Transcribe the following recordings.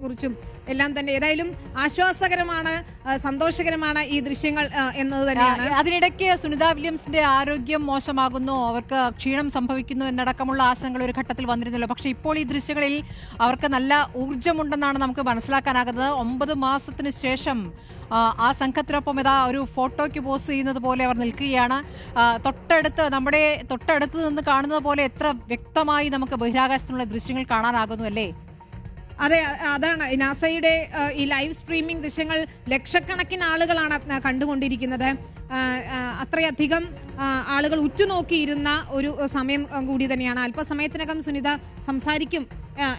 കുറിച്ചും എല്ലാം തന്നെ ഏതായാലും ആശ്വാസകരമാണ്, സന്തോഷകരമാണ് ഈ ദൃശ്യങ്ങൾ എന്നത് തന്നെയാണ്. അതിനിടയ്ക്ക് സുനിത വില്യംസിന്റെ ആരോഗ്യം മോശമാകുന്നു, അവർക്ക് ക്ഷീണം സംഭവിക്കുന്നു എന്നടക്കമുള്ള ആശങ്കകൾ ഒരു ഘട്ടത്തിൽ വന്നിരുന്നല്ലോ. പക്ഷേ ഇപ്പോൾ ഈ ദൃശ്യങ്ങളിൽ അവർക്ക് നല്ല ഊർജ്ജമുണ്ടെന്നാണ് നമുക്ക് മനസ്സിലാക്കാനാകുന്നത്. 9 മാസത്തിന് ശേഷം ആ സംഘത്തിനൊപ്പം ഇതാ ഒരു ഫോട്ടോയ്ക്ക് പോസ്റ്റ് ചെയ്യുന്നത് പോലെ അവർ നിൽക്കുകയാണ്. നമ്മുടെ തൊട്ടടുത്ത് നിന്ന് കാണുന്നത് പോലെ എത്ര വ്യക്തമായി നമുക്ക് ബഹിരാകാശത്തിനുള്ള ദൃശ്യങ്ങൾ കാണാനാകുന്നു അല്ലേ? അതെ, അതാണ് നാസയുടെ ഈ ലൈവ് സ്ട്രീമിംഗ് ദൃശ്യങ്ങൾ ലക്ഷക്കണക്കിന് ആളുകളാണ് കണ്ടുകൊണ്ടിരിക്കുന്നത്. അത്രയധികം ആളുകൾ ഉറ്റുനോക്കിയിരുന്ന ഒരു സമയം കൂടി തന്നെയാണ്. അല്പസമയത്തിനകം സുനിത സംസാരിക്കും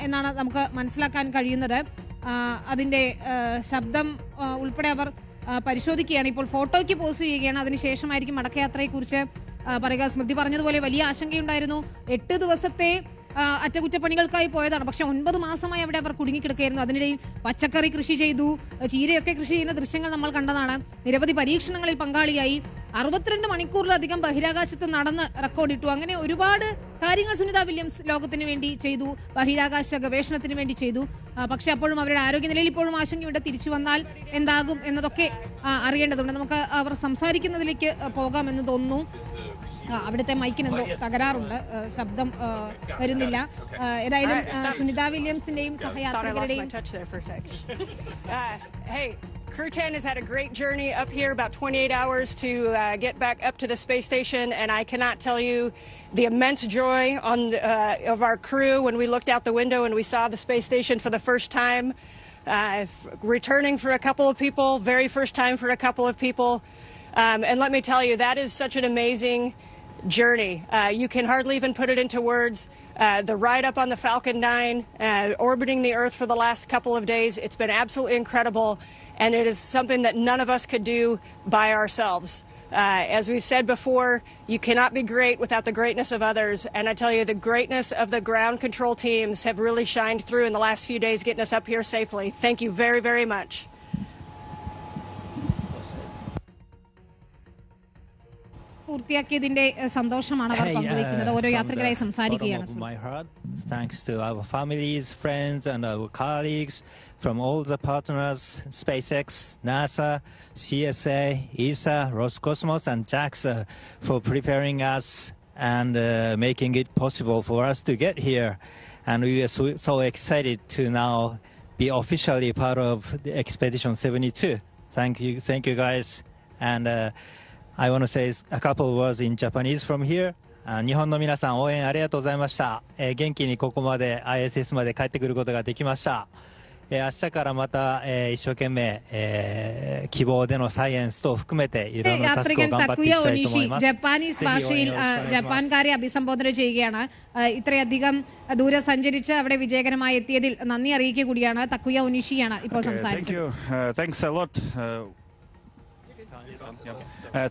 എന്നാണ് നമുക്ക് മനസ്സിലാക്കാൻ കഴിയുന്നത്. അതിൻ്റെ ശബ്ദം ഉൾപ്പെടെ അവർ പരിശോധിക്കുകയാണ്. ഇപ്പോൾ ഫോട്ടോയ്ക്ക് പോസ്റ്റ് ചെയ്യുകയാണ്. അതിനുശേഷമായിരിക്കും മടക്കയാത്രയെക്കുറിച്ച് പറയുക. സ്മൃതി പറഞ്ഞതുപോലെ വലിയ ആശങ്കയുണ്ടായിരുന്നു. 8 ദിവസത്തെ അറ്റകുറ്റപ്പണികൾക്കായി പോയതാണ്. പക്ഷെ 9 മാസമായി അവിടെ അവർ കുടുങ്ങിക്കിടക്കുകയായിരുന്നു. അതിനിടയിൽ പച്ചക്കറി കൃഷി ചെയ്തു, ചീരയൊക്കെ കൃഷി ചെയ്യുന്ന ദൃശ്യങ്ങൾ നമ്മൾ കണ്ടതാണ്. നിരവധി പരീക്ഷണങ്ങളിൽ പങ്കാളിയായി 62 മണിക്കൂറിലധികം ബഹിരാകാശത്ത് നടന്ന് റെക്കോർഡിട്ടു. അങ്ങനെ ഒരുപാട് കാര്യങ്ങൾ സുനിത വില്യംസ് ലോകത്തിന് വേണ്ടി ചെയ്തു, ബഹിരാകാശ ഗവേഷണത്തിന് വേണ്ടി ചെയ്തു. പക്ഷെ അപ്പോഴും അവരുടെ ആരോഗ്യനിലയിൽ ഇപ്പോഴും ആശങ്കയുണ്ട്. തിരിച്ചു വന്നാൽ എന്താകും എന്നതൊക്കെ അറിയേണ്ടതുണ്ട്. നമുക്ക് അവർ സംസാരിക്കുന്നതിലേക്ക് പോകാമെന്ന് തോന്നുന്നു. അവിടുത്തെ മൈക്കിന് എന്തോ തകരാറുണ്ട്, ശബ്ദം വരുന്നില്ല. ഏതായാലും Sunitha വില്യംസിന്റെയും സഹയാത്രികരുടെയും Crew 10 has had a great journey up here, about 28 hours to get back up to the space station, and I cannot tell you the immense joy of our crew when we looked out the window and we saw the space station for the first time. Returning for a couple of people, very first time for a couple of people. And let me tell you, that is such an amazing journey. You can hardly even put it into words. The ride up on the Falcon 9, orbiting the Earth for the last couple of days, it's been absolutely incredible, and it is something that none of us could do by ourselves. As we've said before, you cannot be great without the greatness of others, and I tell you, the greatness of the ground control teams have really shined through in the last few days, getting us up here safely. Thank you very, very much. പൂർത്തിയാക്കിയതിന്റെ സന്തോഷമാണ് അവർ പങ്കുവയ്ക്കുന്നത്. ഓരോ യാത്രികരായി സംസാരിക്കുകയാണ്. Thanks to our families, friends and our colleagues from all the partners, SpaceX, NASA, CSA, ESA, Roscosmos and JAXA for preparing us and making it possible for us to get here. And we are so excited to now be officially part of the Expedition 72. Thank you guys. And I want to say a couple of words in Japanese from here. 日本の皆さん応援ありがとうございました。元気にここまで ISS まで帰ってくることができました。明日からまた一生懸命希望でのサイエンスと含めていろんなタスクを頑張っていきたいと思います。ജപ്പാനീസ് ഭാഷയിൽ ജപ്പാൻകാരെ അഭിസംബോധന ചെയ്യുകയാണ്. ഇത്രയധികം ദൂരം സഞ്ചരിച്ച് അവിടെ വിജയകരമായി എത്തിയതിൽ നന്ദി അറിയിക്കുക കൂടിയാണ്. തക്കുയ ഒനിഷിയാണ് ഇപ്പോൾ സംസാരിച്ചത്. Thanks a lot.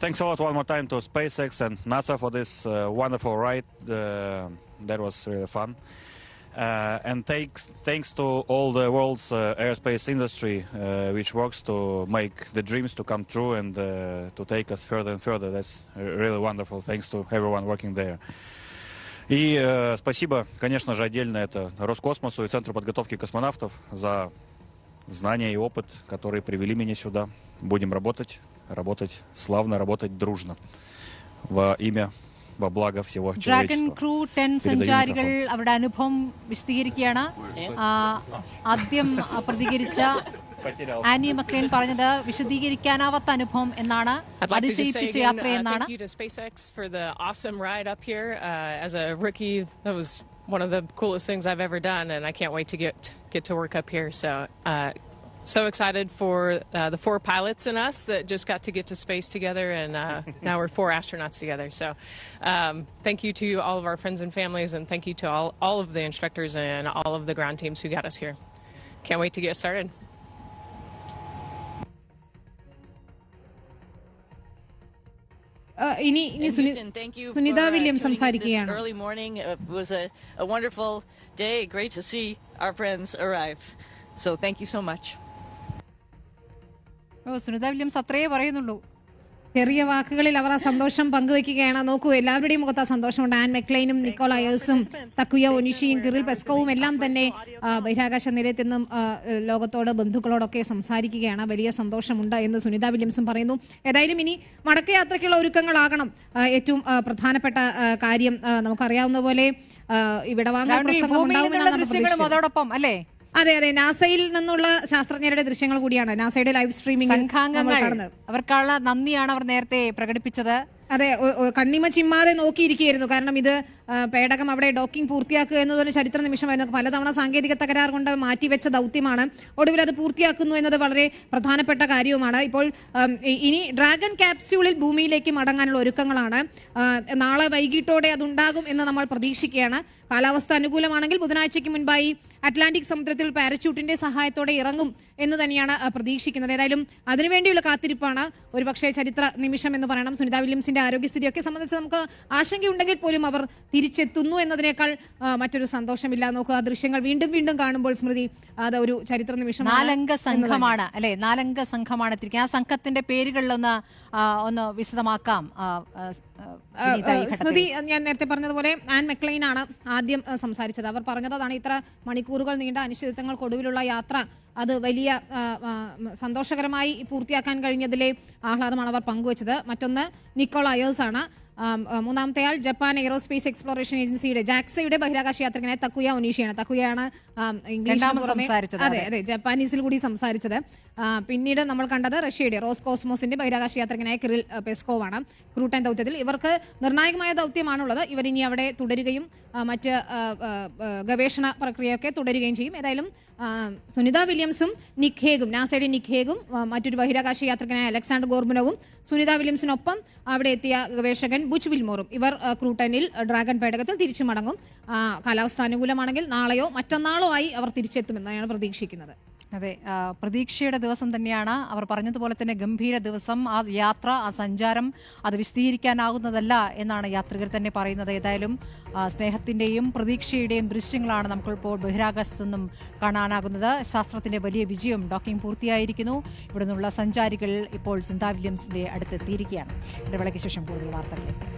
Thanks a lot one more time to SpaceX and NASA for this wonderful ride. That was really fun. And thanks to all the world's aerospace industry which works to make the dreams to come true and to take us further and further. That's really wonderful. Thanks to everyone working there. И спасибо, конечно же, отдельно это Роскосмосу и Центру подготовки космонавтов за знания и опыт, которые привели меня сюда. Будем работать славно, работать дружно во имя, во благо всего человечества. Dragon crew 10 സഞ്ചാരികൾ അവരുടെ അനുഭവം വിശദീകരിക്കുകയാണ്. ആദ്യം പ്രതികരിച്ച Anne McClain പറഞ്ഞത് വിശദീകരിക്കാനാവാത്ത അനുഭവം എന്നാണ്, അതിശയിപ്പിച്ച യാത്രയെന്നാണ്. Thank you to SpaceX for the awesome ride up here. As a rookie, that was one of the coolest things I've ever done, and I can't wait to get to work up here. So excited for the 4 pilots and us that just got to get to space together, and now we're 4 astronauts together. So thank you to all of our friends and families, and thank you to all of the instructors and all of the ground teams who got us here. Can't wait to get started. Sunita William സംസാരിക്കുകയാണ്. Early morning was a wonderful day. Great to see our friends arrive. So thank you so much. Sunita Williams അത്രേ പറയുന്നുള്ളൂ. ചെറിയ വാക്കുകളിൽ അവർ ആ സന്തോഷം പങ്കുവെക്കുകയാണ്. നോക്കൂ, എല്ലാവരുടെയും മുഖത്ത് ആ സന്തോഷമുണ്ട്. ആൻ മെക്ലൈനും നിക്കോള അയേഴ്സും തക്കുയ ഒനിഷിയും കിറിൽ പെസ്കോവും എല്ലാം തന്നെ ബഹിരാകാശ നിലയത്തിൽ നിന്നും ലോകത്തോട് ബന്ധുക്കളോടൊക്കെ സംസാരിക്കുകയാണ്. വലിയ സന്തോഷമുണ്ട് എന്ന് സുനിത വില്യംസും പറയുന്നു. ഏതായാലും ഇനി മടക്കയാത്രയ്ക്കുള്ള ഒരുക്കങ്ങളാകണം ഏറ്റവും പ്രധാനപ്പെട്ട കാര്യം. നമുക്കറിയാവുന്ന പോലെ ഇവിടെ വാങ്ങാൻ പ്രസംഗം ഉണ്ടാവുമെന്നാണ് ദൃശ്യങ്ങളും അതോടൊപ്പം അല്ലേ? അതെ അതെ, നാസയിൽ നിന്നുള്ള ശാസ്ത്രജ്ഞരുടെ ദൃശ്യങ്ങൾ കൂടിയാണ് നാസയുടെ ലൈവ് സ്ട്രീമിംഗ്. സംഘാംഗങ്ങൾ അവർക്കുള്ള നന്ദിയാണ് അവർ നേരത്തെ പ്രകടിപ്പിച്ചത്. അതെ, കണ്ണിമ ചിമ്മാതെ നോക്കിയിരിക്കുകയായിരുന്നു. കാരണം ഇത് പേടകം അവിടെ ഡോക്കിംഗ് പൂർത്തിയാക്കുക എന്നതൊരു ചരിത്ര നിമിഷമായിരുന്നു. പലതവണ സാങ്കേതിക തകരാർ കൊണ്ട് മാറ്റിവെച്ച ദൗത്യമാണ്. ഒടുവിൽ അത് പൂർത്തിയാക്കുന്നു എന്നത് വളരെ പ്രധാനപ്പെട്ട കാര്യവുമാണ്. ഇപ്പോൾ ഇനി ഡ്രാഗൺ ക്യാപ്സ്യൂളിൽ ഭൂമിയിലേക്ക് മടങ്ങാനുള്ള ഒരുക്കങ്ങളാണ്. നാളെ വൈകിട്ടോടെ അതുണ്ടാകും എന്ന് നമ്മൾ പ്രതീക്ഷിക്കുകയാണ്. കാലാവസ്ഥ അനുകൂലമാണെങ്കിൽ ബുധനാഴ്ചയ്ക്ക് മുൻപായി അറ്റ്ലാന്റിക് സമുദ്രത്തിൽ പാരച്യൂട്ടിന്റെ സഹായത്തോടെ ഇറങ്ങും എന്ന് തന്നെയാണ് പ്രതീക്ഷിക്കുന്നത്. ഏതായാലും അതിനുവേണ്ടിയുള്ള കാത്തിരിപ്പാണ് ഒരുപക്ഷെ ചരിത്ര നിമിഷം എന്ന് പറയണം. സുനിത വില്യംസിന്റെ ആരോഗ്യസ്ഥിതിയൊക്കെ സംബന്ധിച്ച് നമുക്ക് ആശങ്കയുണ്ടെങ്കിൽ പോലും അവർ തിരിച്ചെത്തുന്നു എന്നതിനേക്കാൾ മറ്റൊരു സന്തോഷമില്ല. നോക്കുക, ആ ദൃശ്യങ്ങൾ വീണ്ടും വീണ്ടും കാണുമ്പോൾ സ്മൃതി, അത് ഒരു ചരിത്ര നിമിഷം. 4 അംഗ സംഘമാണ് അല്ലെ? 4 അംഗ സംഘമാണ് എത്തിയിരിക്കുന്നത്. ആ സംഘത്തിന്റെ പേരുകളിലൊന്ന് വിശദമാക്കാം സ്മൃതി. ഞാൻ നേരത്തെ പറഞ്ഞതുപോലെ ആൻ മെക്ലൈൻ ആണ് ആദ്യം സംസാരിച്ചത്. അവർ പറഞ്ഞതാണ് ഇത്ര മണിക്കൂറുകൾ നീണ്ട അനിശ്ചിതത്വങ്ങൾക്കൊടുവിലുള്ള യാത്ര അത് വലിയ സന്തോഷകരമായി പൂർത്തിയാക്കാൻ കഴിഞ്ഞതിലെ ആഹ്ലാദമാണ് അവർ പങ്കുവച്ചത്. മറ്റൊന്ന് നിക്കോള അയേഴ്സ് ആണ്. മൂന്നാമത്തെ ആൾ ജപ്പാൻ എയ്റോസ്പേസ് എക്സ്പ്ലോറേഷൻ ഏജൻസിയുടെ ജാക്സയുടെ ബഹിരാകാശ യാത്രികനായ തക്കുയ ഒനീഷിയാണ്. തക്കുയാണ് അതെ ജപ്പാനീസിൽ കൂടി സംസാരിച്ചത്. പിന്നീട് നമ്മൾ കണ്ടത് റഷ്യയുടെ റോസ്കോസ്മോസിന്റെ ബഹിരാകാശ യാത്രികനായ കിറിൽ പെസ്കോവാണ്. ക്രൂട്ടൻ ദൗത്യത്തിൽ ഇവർക്ക് നിർണായകമായ ദൗത്യമാണുള്ളത്. ഇവരിനി അവിടെ തുടരുകയും മറ്റ് ഗവേഷണ പ്രക്രിയയൊക്കെ തുടരുകയും ചെയ്യും. ഏതായാലും സുനിത വില്യംസും നിക് ഹേഗും, നാസയുടെ നിക് ഹേഗും മറ്റൊരു ബഹിരാകാശ യാത്രികനായ അലക്സാണ്ടർ ഗോർബുനോവും സുനിത വില്യംസിനൊപ്പം അവിടെ എത്തിയ ഗവേഷകൻ ബുച്ച് വിൽമോറും ഇവർ ക്രൂട്ടനിൽ ഡ്രാഗൺ പേടകത്തിൽ തിരിച്ചു മടങ്ങും. കാലാവസ്ഥ അനുകൂലമാണെങ്കിൽ നാളെയോ മറ്റന്നാളോ ആയി അവർ തിരിച്ചെത്തുമെന്നാണ് പ്രതീക്ഷിക്കുന്നത്. അതെ, പ്രതീക്ഷയുടെ ദിവസം തന്നെയാണ്. അവർ പറഞ്ഞതുപോലെ തന്നെ ഗംഭീര ദിവസം. ആ യാത്ര, ആ സഞ്ചാരം അത് വിശദീകരിക്കാനാകുന്നതല്ല എന്നാണ് യാത്രികർ തന്നെ പറയുന്നത്. ഏതായാലും സ്നേഹത്തിൻ്റെയും പ്രതീക്ഷയുടെയും ദൃശ്യങ്ങളാണ് നമുക്കിപ്പോൾ ബഹിരാകാശത്തു നിന്നും കാണാനാകുന്നത്. ശാസ്ത്രത്തിൻ്റെ വലിയ വിജയം, ഡോക്കിംഗ് പൂർത്തിയായിരിക്കുന്നു. ഇവിടെ നിന്നുള്ള സഞ്ചാരികൾ ഇപ്പോൾ സുനിത വില്യംസിൻ്റെ അടുത്തെത്തിയിരിക്കുകയാണ്. ഇടവേളയ്ക്ക് ശേഷം കൂടുതൽ വാർത്തകൾ.